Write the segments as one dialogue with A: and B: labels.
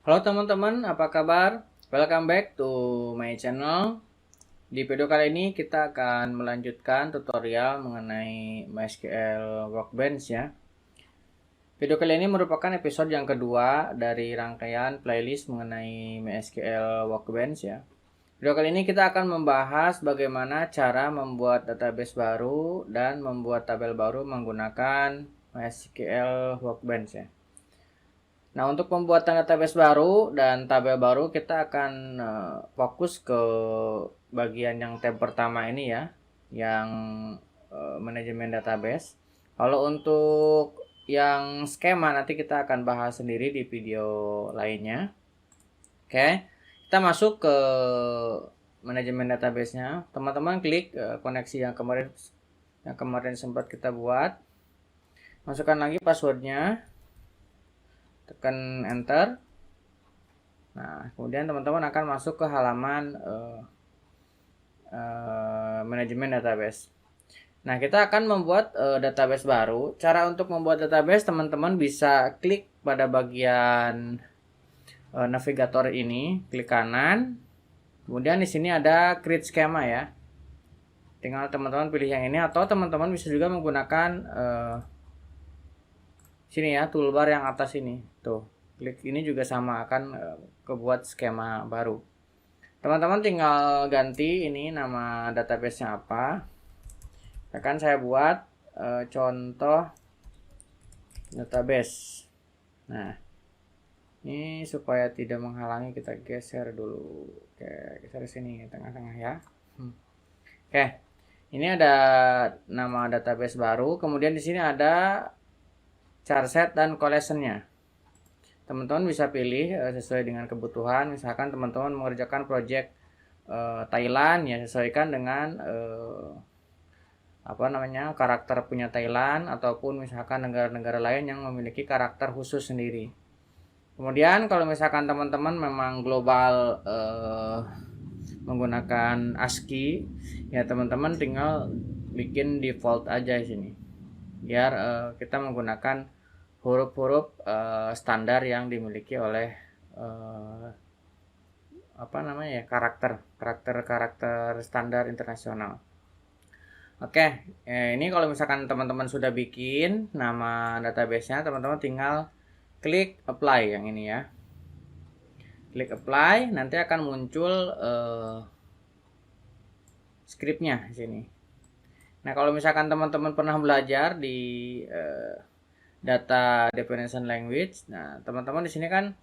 A: Halo teman-teman, apa kabar? Welcome back to my channel. Di video kali ini kita akan melanjutkan tutorial mengenai MySQL Workbench ya. Video kali ini merupakan episode yang kedua dari rangkaian playlist mengenai MySQL Workbench ya. Video kali ini kita akan membahas bagaimana cara membuat database baru dan membuat tabel baru menggunakan MySQL Workbench ya. Nah, untuk pembuatan database baru dan tabel baru kita akan fokus ke bagian yang tab pertama ini ya, yang manajemen database. Kalau untuk yang skema nanti kita akan bahas sendiri di video lainnya. Oke, kita masuk ke manajemen database-nya. Teman-teman klik koneksi yang kemarin sempat kita buat. Masukkan lagi passwordnya, tekan enter. Nah, kemudian teman-teman akan masuk ke halaman manajemen database. Nah, kita akan membuat database baru. Cara untuk membuat database, teman-teman bisa klik pada bagian navigator ini, klik kanan. Kemudian di sini ada create schema ya. Tinggal teman-teman pilih yang ini, atau teman-teman bisa juga menggunakan sini ya, toolbar yang atas ini. Tuh, klik ini juga sama, akan kebuat skema baru. Teman-teman tinggal ganti ini nama database-nya apa. Akan saya buat contoh database. Nah, ini supaya tidak menghalangi kita geser dulu. Oke, geser sini tengah-tengah ya. Oke, ini ada nama database baru. Kemudian di sini ada charset dan collection-nya. Teman-teman bisa pilih sesuai dengan kebutuhan. Misalkan teman-teman mengerjakan project Thailand ya, sesuaikan dengan karakter punya Thailand, ataupun misalkan negara-negara lain yang memiliki karakter khusus sendiri. Kemudian kalau misalkan teman-teman memang global menggunakan ASCII ya, teman-teman tinggal bikin default aja di sini biar kita menggunakan huruf-huruf standar yang dimiliki oleh karakter standar internasional. Oke, ini kalau misalkan teman-teman sudah bikin nama database-nya, teman-teman tinggal klik apply yang ini ya. Klik apply, nanti akan muncul scriptnya di sini. Nah, kalau misalkan teman-teman pernah belajar di data definition language, nah teman-teman di sini kan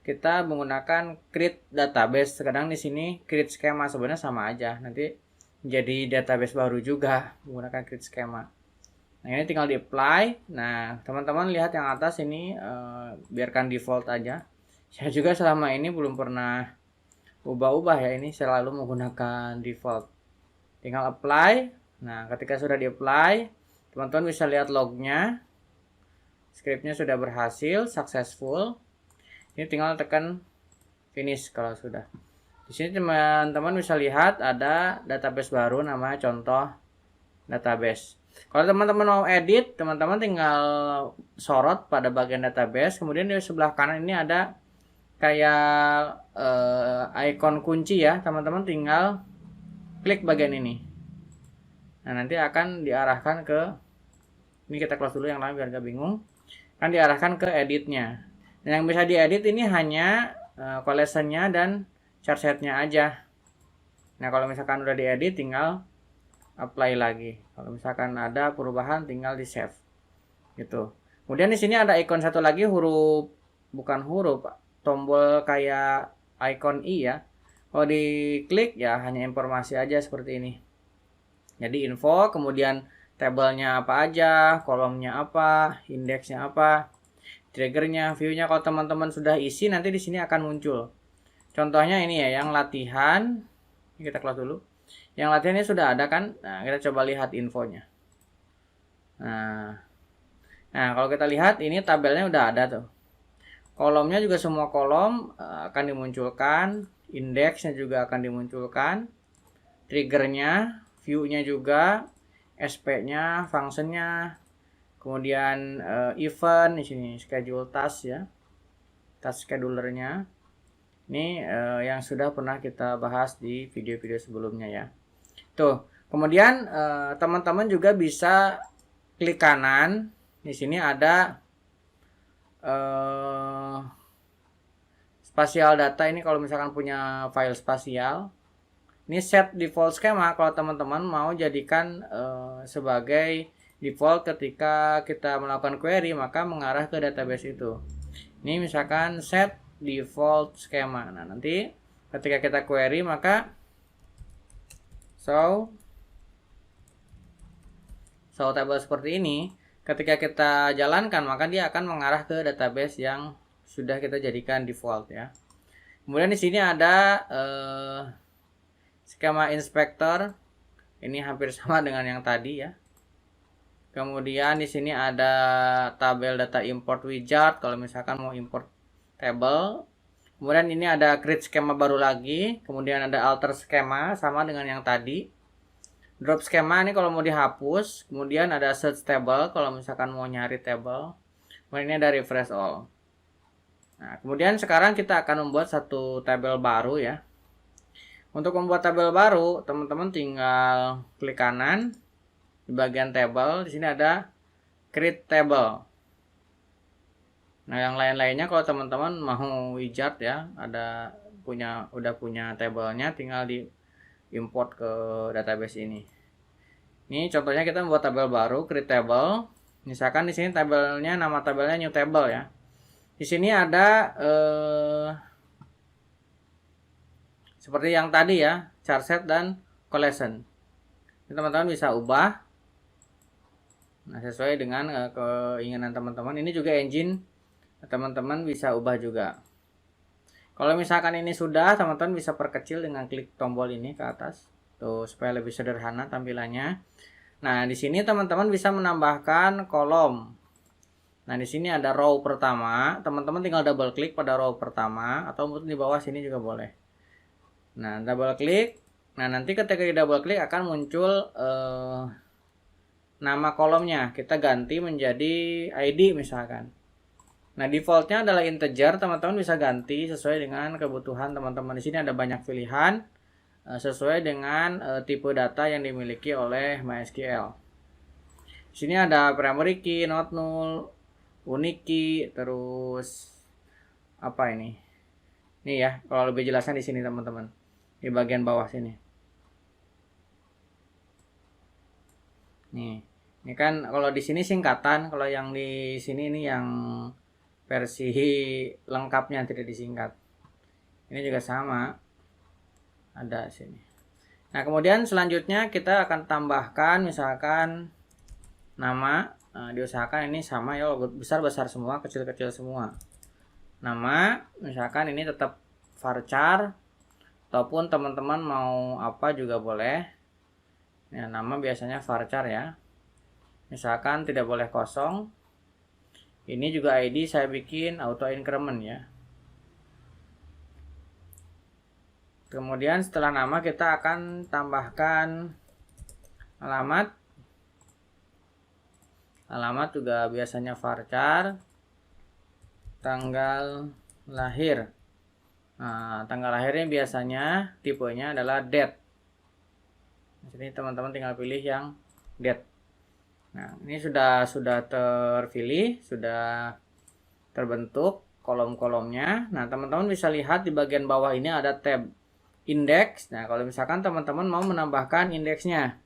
A: kita menggunakan create database. Kadang di sini create schema, sebenarnya sama aja. Nanti jadi database baru juga menggunakan create schema. Nah, ini tinggal di apply. Nah, teman-teman lihat yang atas ini, biarkan default aja. Saya juga selama ini belum pernah ubah-ubah ya, ini selalu menggunakan default. Tinggal apply. Nah, ketika sudah di apply, teman-teman bisa lihat lognya. Scriptnya sudah berhasil, successful. Ini tinggal tekan finish kalau sudah. Di sini teman-teman bisa lihat ada database baru nama contoh database. Kalau teman-teman mau edit, teman-teman tinggal sorot pada bagian database. Kemudian di sebelah kanan ini ada kayak icon kunci ya. Teman-teman tinggal klik bagian ini. Nah, nanti akan diarahkan ke, ini kita close dulu yang lain biar gak bingung. Akan diarahkan ke editnya. Dan yang bisa diedit ini hanya collection-nya dan charset-nya aja. Nah, kalau misalkan udah diedit, tinggal apply lagi. Kalau misalkan ada perubahan, tinggal di save. Gitu. Kemudian di sini ada icon satu lagi, tombol kayak icon i ya. Kalau diklik ya hanya informasi aja seperti ini. Jadi info, kemudian tabelnya apa aja, kolomnya apa, indeksnya apa, triggernya, viewnya. Kalau teman-teman sudah isi, nanti di sini akan muncul. Contohnya ini ya, yang latihan. Ini kita close dulu. Yang latihan ini sudah ada kan? Nah, kita coba lihat infonya. Nah, kalau kita lihat ini tabelnya udah ada tuh. Kolomnya juga semua kolom akan dimunculkan, indeksnya juga akan dimunculkan, triggernya, view-nya juga, SP-nya, functionnya, kemudian event di sini schedule task ya. task schedulernya. Ini yang sudah pernah kita bahas di video-video sebelumnya ya. Tuh, kemudian teman-teman juga bisa klik kanan. Di sini ada spasial data. Ini kalau misalkan punya file spasial. Ini set default schema kalau teman-teman mau jadikan sebagai default ketika kita melakukan query, maka mengarah ke database itu. Ini misalkan set default schema. Nah, nanti ketika kita query maka show table seperti ini. Ketika kita jalankan maka dia akan mengarah ke database yang sudah kita jadikan default ya. Kemudian di sini ada skema inspector. Ini hampir sama dengan yang tadi ya. Kemudian di sini ada tabel data import wizard kalau misalkan mau import table. Kemudian ini ada create skema baru lagi. Kemudian ada alter skema sama dengan yang tadi. Drop skema ini kalau mau dihapus. Kemudian ada search table kalau misalkan mau nyari table. Kemudian ini ada refresh all. Nah, kemudian sekarang kita akan membuat satu tabel baru ya. Untuk membuat tabel baru, teman-teman tinggal klik kanan di bagian table. Di sini ada create table. Nah, yang lain-lainnya kalau teman-teman mau wizard ya, udah punya tabelnya, tinggal di import ke database ini. Ini contohnya kita membuat tabel baru, create table. Misalkan di sini tabelnya, nama tabelnya new table ya. Di sini ada seperti yang tadi ya, chart set dan collection. Ini teman-teman bisa ubah. Nah, sesuai dengan keinginan teman-teman. Ini juga engine teman-teman bisa ubah juga. Kalau misalkan ini sudah, teman-teman bisa perkecil dengan klik tombol ini ke atas tuh supaya lebih sederhana tampilannya. Nah, di sini teman-teman bisa menambahkan kolom. Nah, di sini ada row pertama, teman-teman tinggal double klik pada row pertama atau mungkin di bawah sini juga boleh. Nah, double klik. Nah, nanti ketika di double klik akan muncul nama kolomnya. Kita ganti menjadi ID misalkan. Nah, defaultnya adalah integer, teman-teman bisa ganti sesuai dengan kebutuhan teman-teman. Di sini ada banyak pilihan sesuai dengan tipe data yang dimiliki oleh MySQL. Di sini ada primary key, not null, unique key, terus apa ini? Ini ya, kalau lebih jelasnya di sini teman-teman. Di bagian bawah sini. Ini kan kalau di sini singkatan, kalau yang di sini ini yang versi lengkapnya tidak disingkat. Ini juga sama. Ada sini. Nah, kemudian selanjutnya kita akan tambahkan misalkan nama. Nah, diusahakan ini sama ya, besar-besar semua, kecil-kecil semua. Nama, misalkan ini tetap varchar ataupun teman-teman mau apa juga boleh. Ya, nama biasanya varchar ya. Misalkan tidak boleh kosong. Ini juga ID saya bikin auto increment ya. Kemudian setelah nama kita akan tambahkan alamat. Alamat juga biasanya varchar. Tanggal lahir. Nah, tanggal lahirnya biasanya tipenya adalah date. Jadi teman-teman tinggal pilih yang date. Nah, ini sudah terpilih, sudah terbentuk kolom-kolomnya. Nah, teman-teman bisa lihat di bagian bawah ini ada tab index. Nah, kalau misalkan teman-teman mau menambahkan indeksnya.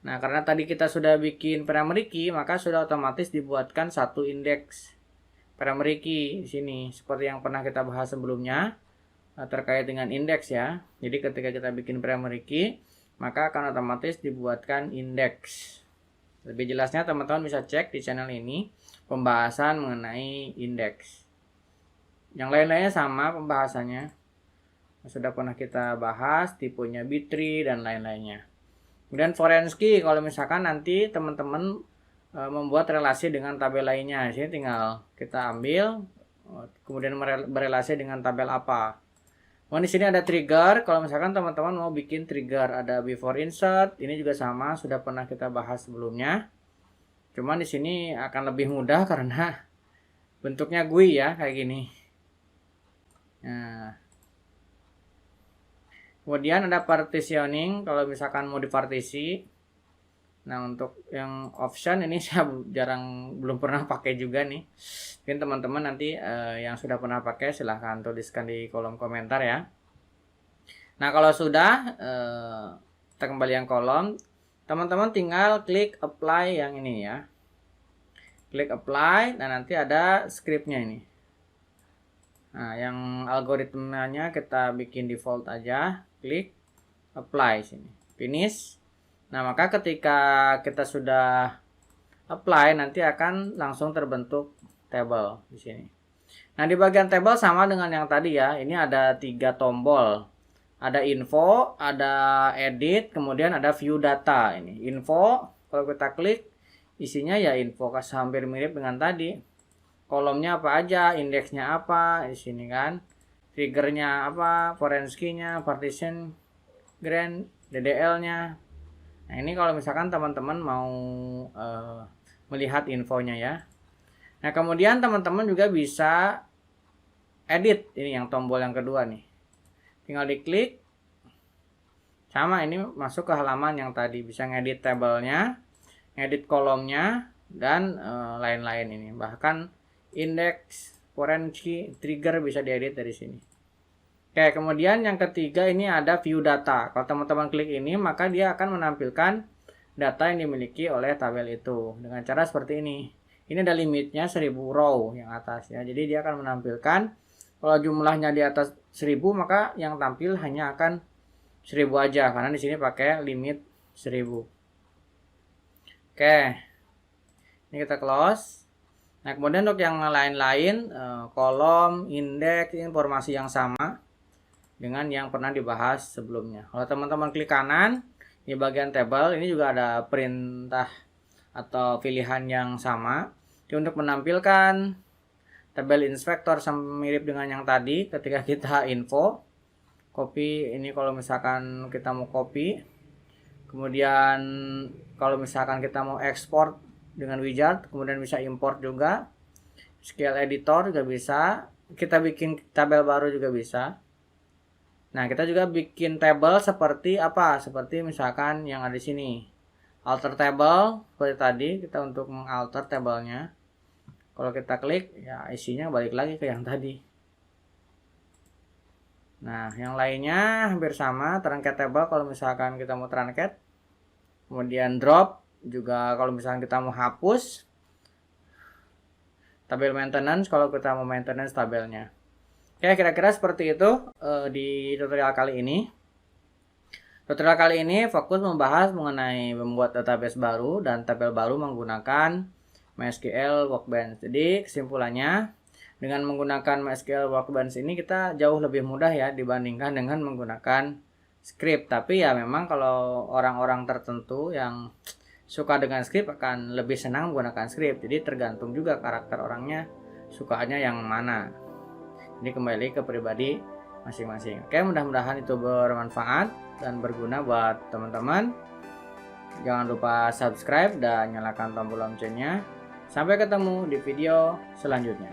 A: Nah, karena tadi kita sudah bikin primary key, maka sudah otomatis dibuatkan satu indeks primary key di sini. Seperti yang pernah kita bahas sebelumnya terkait dengan indeks ya. Jadi ketika kita bikin primary key, maka akan otomatis dibuatkan indeks. Lebih jelasnya teman-teman bisa cek di channel ini pembahasan mengenai indeks. Yang lain-lainnya sama pembahasannya. Sudah pernah kita bahas tipenya B-tree dan lain-lainnya. Kemudian foreign key kalau misalkan nanti teman-teman membuat relasi dengan tabel lainnya. Di sini tinggal kita ambil kemudian berelasi dengan tabel apa. Di sini ada trigger. Kalau misalkan teman-teman mau bikin trigger, ada before insert. Ini juga sama, sudah pernah kita bahas sebelumnya. Cuman di sini akan lebih mudah karena bentuknya GUI ya, kayak gini. Nah, kemudian ada partitioning kalau misalkan mau dipartisi. Nah, untuk yang option ini saya belum pernah pakai juga nih. Mungkin teman-teman nanti yang sudah pernah pakai silahkan tuliskan di kolom komentar ya. Nah, kalau sudah kita kembali yang kolom, teman-teman tinggal klik apply yang ini ya. Klik apply dan nanti ada scriptnya ini. Nah, yang algoritmanya kita bikin default aja. Klik apply sini. Finish. Nah, maka ketika kita sudah apply nanti akan langsung terbentuk table di sini. Nah, di bagian table sama dengan yang tadi ya. Ini ada 3 tombol. Ada info, ada edit, kemudian ada view data ini. Info, kalau kita klik isinya ya info, hampir mirip dengan tadi. Kolomnya apa aja, indeksnya apa di sini kan. Triggernya apa, foreign key-nya, partition, grand, DDL-nya. Nah, ini kalau misalkan teman-teman mau melihat infonya ya. Nah, kemudian teman-teman juga bisa edit. Ini yang tombol yang kedua nih. Tinggal diklik. Sama, ini masuk ke halaman yang tadi. Bisa ngedit tabelnya, ngedit kolomnya, dan lain-lain ini. Bahkan indeks, foreign key, trigger bisa diedit dari sini. Oke, kemudian yang ketiga ini ada view data. Kalau teman-teman klik ini, maka dia akan menampilkan data yang dimiliki oleh tabel itu. Dengan cara seperti ini. Ini ada limitnya 1000 row yang atas ya. Jadi dia akan menampilkan kalau jumlahnya di atas 1000, maka yang tampil hanya akan 1000 aja. Karena di sini pakai limit 1000. Oke. Ini kita close. Nah, kemudian untuk yang lain-lain, kolom, indeks, informasi yang sama dengan yang pernah dibahas sebelumnya. Kalau teman-teman klik kanan di bagian table, ini juga ada perintah atau pilihan yang sama. Jadi untuk menampilkan tabel inspector sama mirip dengan yang tadi, ketika kita info, copy ini kalau misalkan kita mau copy. Kemudian kalau misalkan kita mau export dengan wizard, kemudian bisa import juga. Scale editor juga bisa. Kita bikin tabel baru juga bisa. Nah, kita juga bikin table seperti apa? Seperti misalkan yang ada di sini. Alter table, seperti tadi, kita untuk mengalter tabelnya. Kalau kita klik, ya isinya balik lagi ke yang tadi. Nah, yang lainnya hampir sama. Truncat table kalau misalkan kita mau truncat. Kemudian drop, juga kalau misalkan kita mau hapus. Tabel maintenance, kalau kita mau maintenance tabelnya. Oke, kira-kira seperti itu di tutorial kali ini. Tutorial kali ini fokus membahas mengenai membuat database baru dan tabel baru menggunakan MySQL Workbench. Jadi kesimpulannya, dengan menggunakan MySQL Workbench ini kita jauh lebih mudah ya dibandingkan dengan menggunakan script. Tapi ya memang kalau orang-orang tertentu yang suka dengan script akan lebih senang menggunakan script. Jadi tergantung juga karakter orangnya sukanya yang mana. Ini kembali ke pribadi masing-masing. Oke, mudah-mudahan itu bermanfaat dan berguna buat teman-teman. Jangan lupa subscribe dan nyalakan tombol loncengnya. Sampai ketemu di video selanjutnya.